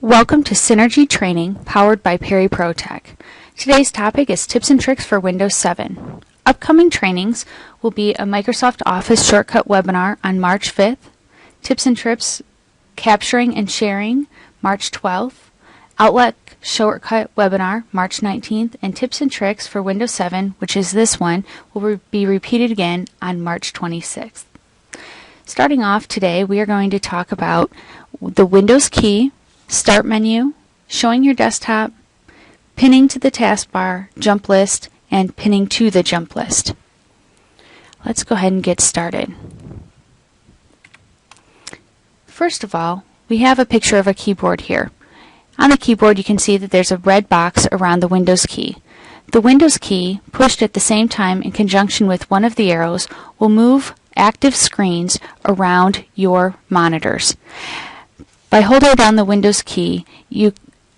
Welcome to Synergy Training, powered by Perry ProTech. Today's topic is tips and tricks for Windows 7. Upcoming trainings will be a Microsoft Office shortcut webinar on March 5th, tips and tricks capturing and sharing March 12th, Outlook shortcut webinar March 19th, and tips and tricks for Windows 7, which is this one, will be repeated again on March 26th. Starting off today, we are going to talk about the Windows key, Start menu, showing your desktop, pinning to the taskbar, jump list, and pinning to the jump list. Let's go ahead and get started. First of all, we have a picture of a keyboard here. On the keyboard you can see that there's a red box around the Windows key. The Windows key, pushed at the same time in conjunction with one of the arrows, will move active screens around your monitors. By holding down the Windows key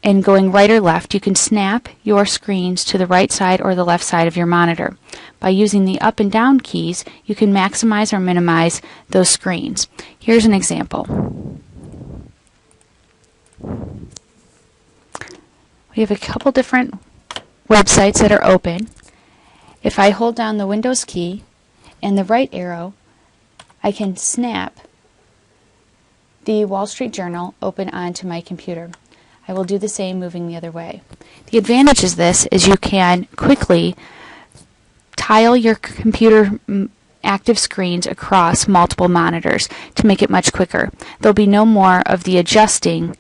and going right or left, you can snap your screens to the right side or the left side of your monitor. By using the up and down keys, you can maximize or minimize those screens. Here's an example. We have a couple different websites that are open. If I hold down the Windows key and the right arrow, I can snap the Wall Street Journal open onto my computer. I will do the same moving the other way. The advantage of this is you can quickly tile your computer active screens across multiple monitors to make it much quicker. There'll be no more of the adjusting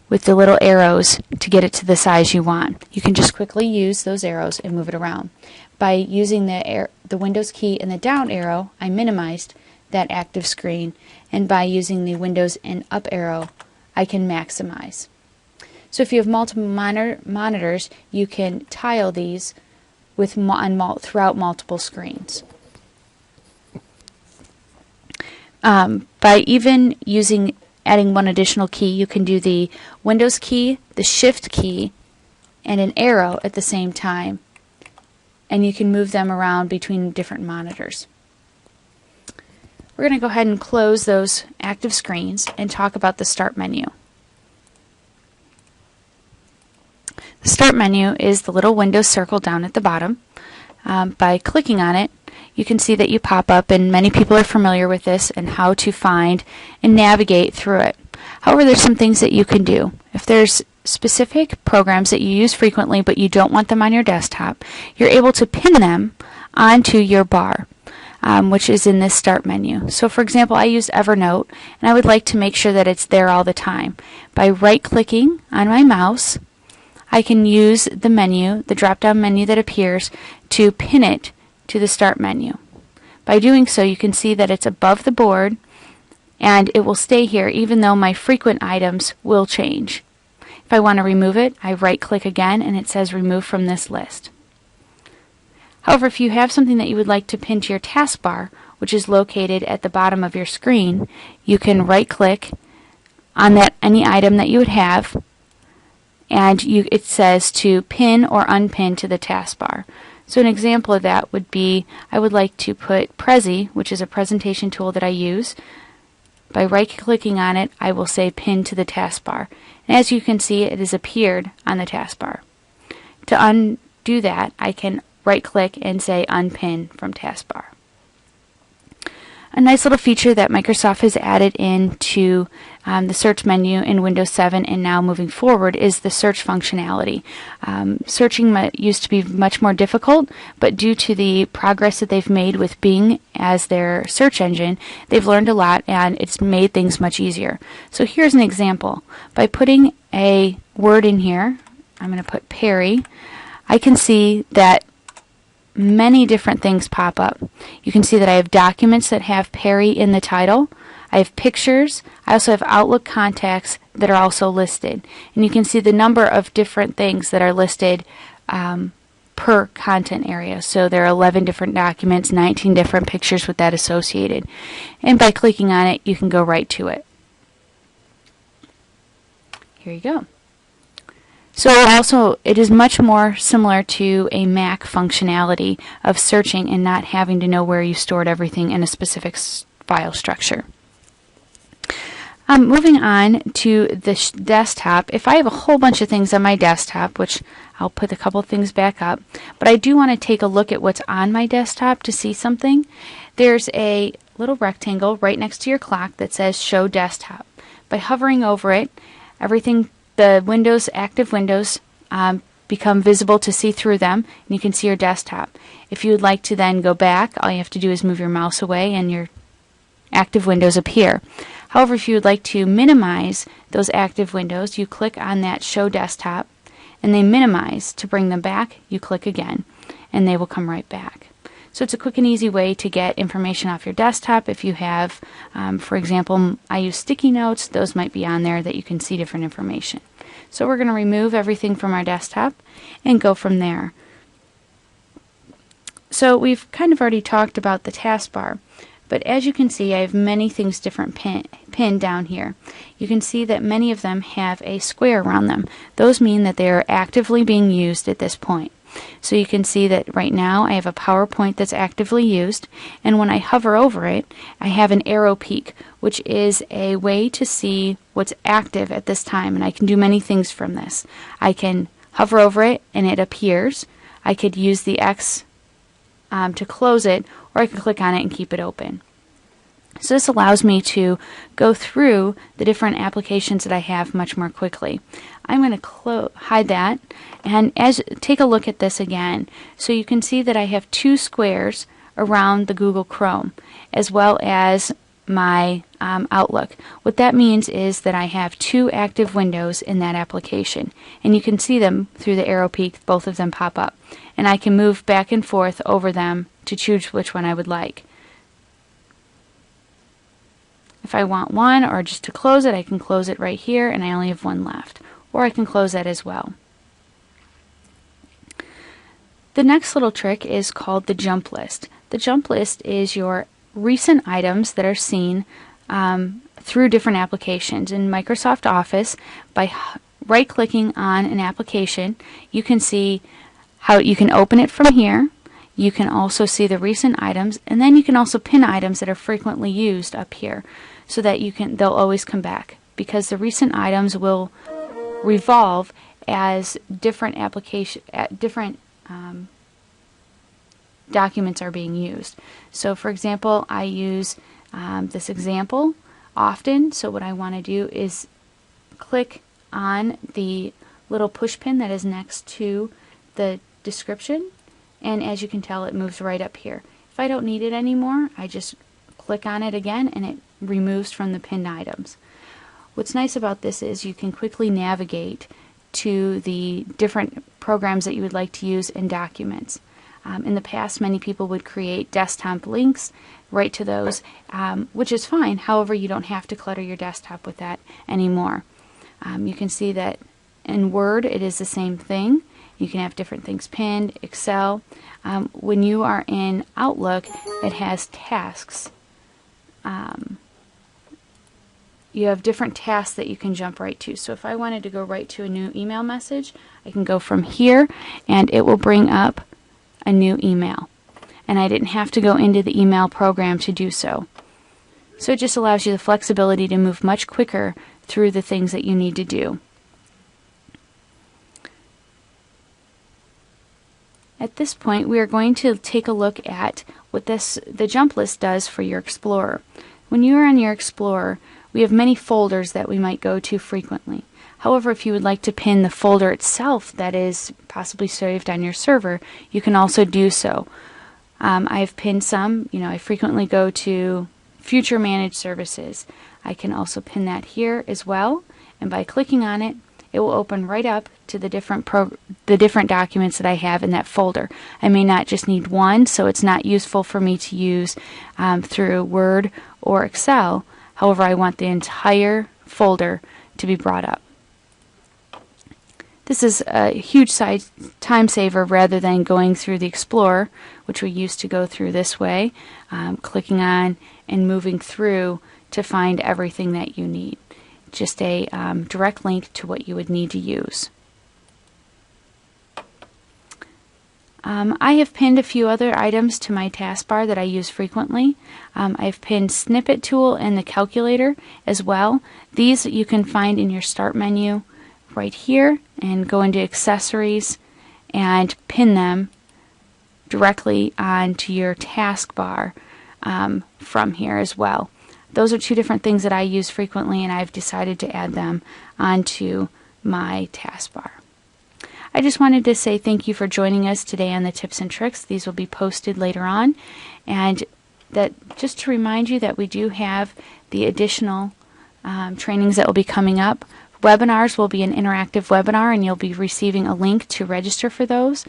with the little arrows to get it to the size you want. You can just quickly use those arrows and move it around. By using the Windows key and the down arrow, I minimized that active screen, and by using the Windows and up arrow, I can maximize. So if you have multiple monitors, you can tile these throughout multiple screens. By even adding one additional key, you can do the Windows key, the Shift key, and an arrow at the same time, and you can move them around between different monitors. We're going to go ahead and close those active screens and talk about the Start menu. The Start menu is the little Windows circle down at the bottom. By clicking on it, you can see that you pop up, and many people are familiar with this and how to find and navigate through it. However, there's some things that you can do. If there's specific programs that you use frequently but you don't want them on your desktop, you're able to pin them onto your bar, which is in this Start menu. So for example, I use Evernote, and I would like to make sure that it's there all the time. By right-clicking on my mouse, I can use the menu, the drop-down menu that appears, to pin it to the Start menu. By doing so, you can see that it's above the board, and it will stay here even though my frequent items will change. If I want to remove it, I right-click again, and it says Remove from this list. However, if you have something that you would like to pin to your taskbar, which is located at the bottom of your screen, you can right-click on any item that you would have, and it says to pin or unpin to the taskbar. So an example of that would be, I would like to put Prezi, which is a presentation tool that I use. By right-clicking on it, I will say Pin to the taskbar. And as you can see, it has appeared on the taskbar. To undo that, I can right-click and say Unpin from taskbar. A nice little feature that Microsoft has added into the search menu in Windows 7 and now moving forward is the search functionality. Searching used to be much more difficult, but due to the progress that they've made with Bing as their search engine, they've learned a lot and it's made things much easier. So here's an example. By putting a word in here, I'm going to put Perry, I can see that many different things pop up. You can see that I have documents that have Perry in the title. I have pictures. I also have Outlook contacts that are also listed. And you can see the number of different things that are listed per content area. So there are 11 different documents, 19 different pictures with that associated. And by clicking on it, you can go right to it. Here you go. So it is much more similar to a Mac functionality of searching and not having to know where you stored everything in a specific file structure. Moving on to the desktop, if I have a whole bunch of things on my desktop, which I'll put a couple things back up, but I do want to take a look at what's on my desktop to see something. There's a little rectangle right next to your clock that says Show Desktop. By hovering over it, everything, the windows, active windows, become visible to see through them, and you can see your desktop. If you would like to then go back, all you have to do is move your mouse away and your active windows appear. However, if you would like to minimize those active windows, you click on that Show Desktop, and they minimize. To bring them back, you click again, and they will come right back. So it's a quick and easy way to get information off your desktop. If you have, for example, I use sticky notes, those might be on there that you can see different information. So we're going to remove everything from our desktop and go from there. So we've kind of already talked about the taskbar. But as you can see, I have many things different pinned down here. You can see that many of them have a square around them. Those mean that they are actively being used at this point. So you can see that right now I have a PowerPoint that's actively used, and when I hover over it, I have an arrow peak, which is a way to see what's active at this time, and I can do many things from this. I can hover over it and it appears. I could use the X to close it, or I can click on it and keep it open. So this allows me to go through the different applications that I have much more quickly. I'm going to hide that and take a look at this again. So you can see that I have two squares around the Google Chrome as well as my Outlook. What that means is that I have two active windows in that application, and you can see them through the arrow peak. Both of them pop up, and I can move back and forth over them to choose which one I would like. If I want one, or just to close it, I can close it right here, and I only have one left, or I can close that as well. The next little trick is called the jump list. The jump list is your recent items that are seen through different applications. In Microsoft Office, by right-clicking on an application, you can see how you can open it from here. You can also see the recent items, and then you can also pin items that are frequently used up here, so that they'll always come back, because the recent items will revolve as different documents are being used. So for example, I use this example often, so what I want to do is click on the little push pin that is next to the description, and as you can tell, it moves right up here. If I don't need it anymore, I just click on it again and it removes from the pinned items. What's nice about this is you can quickly navigate to the different programs that you would like to use in documents. In the past, many people would create desktop links right to those, which is fine. However, you don't have to clutter your desktop with that anymore. You can see that in Word, it is the same thing. You can have different things pinned. Excel. When you are in Outlook, it has tasks. You have different tasks that you can jump right to. So if I wanted to go right to a new email message, I can go from here and it will bring up a new email. And I didn't have to go into the email program to do so. So it just allows you the flexibility to move much quicker through the things that you need to do. At this point, we are going to take a look at what the jump list does for your Explorer. When you are on your Explorer, we have many folders that we might go to frequently. However, if you would like to pin the folder itself that is possibly saved on your server, you can also do so. I've pinned some. I frequently go to Future Managed Services. I can also pin that here as well, and by clicking on it, it will open right up to the different documents that I have in that folder. I may not just need one, so it's not useful for me to use through Word or Excel. However, I want the entire folder to be brought up. This is a huge time saver rather than going through the Explorer, which we used to go through this way, clicking on and moving through to find everything that you need. Just a direct link to what you would need to use. I have pinned a few other items to my taskbar that I use frequently. I've pinned Snippet Tool and the calculator as well. These you can find in your Start menu right here, and go into Accessories and pin them directly onto your taskbar from here as well. Those are two different things that I use frequently, and I've decided to add them onto my taskbar. I just wanted to say thank you for joining us today on the tips and tricks. These will be posted later on, and that just to remind you that we do have the additional trainings that will be coming up. Webinars will be an interactive webinar, and you'll be receiving a link to register for those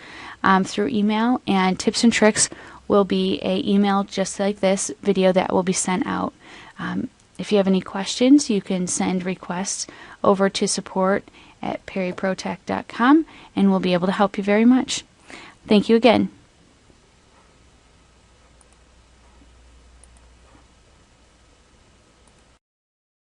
through email, and tips and tricks will be an email just like this video that will be sent out. If you have any questions, you can send requests over to support@perryprotech.com, and we'll be able to help you very much. Thank you again.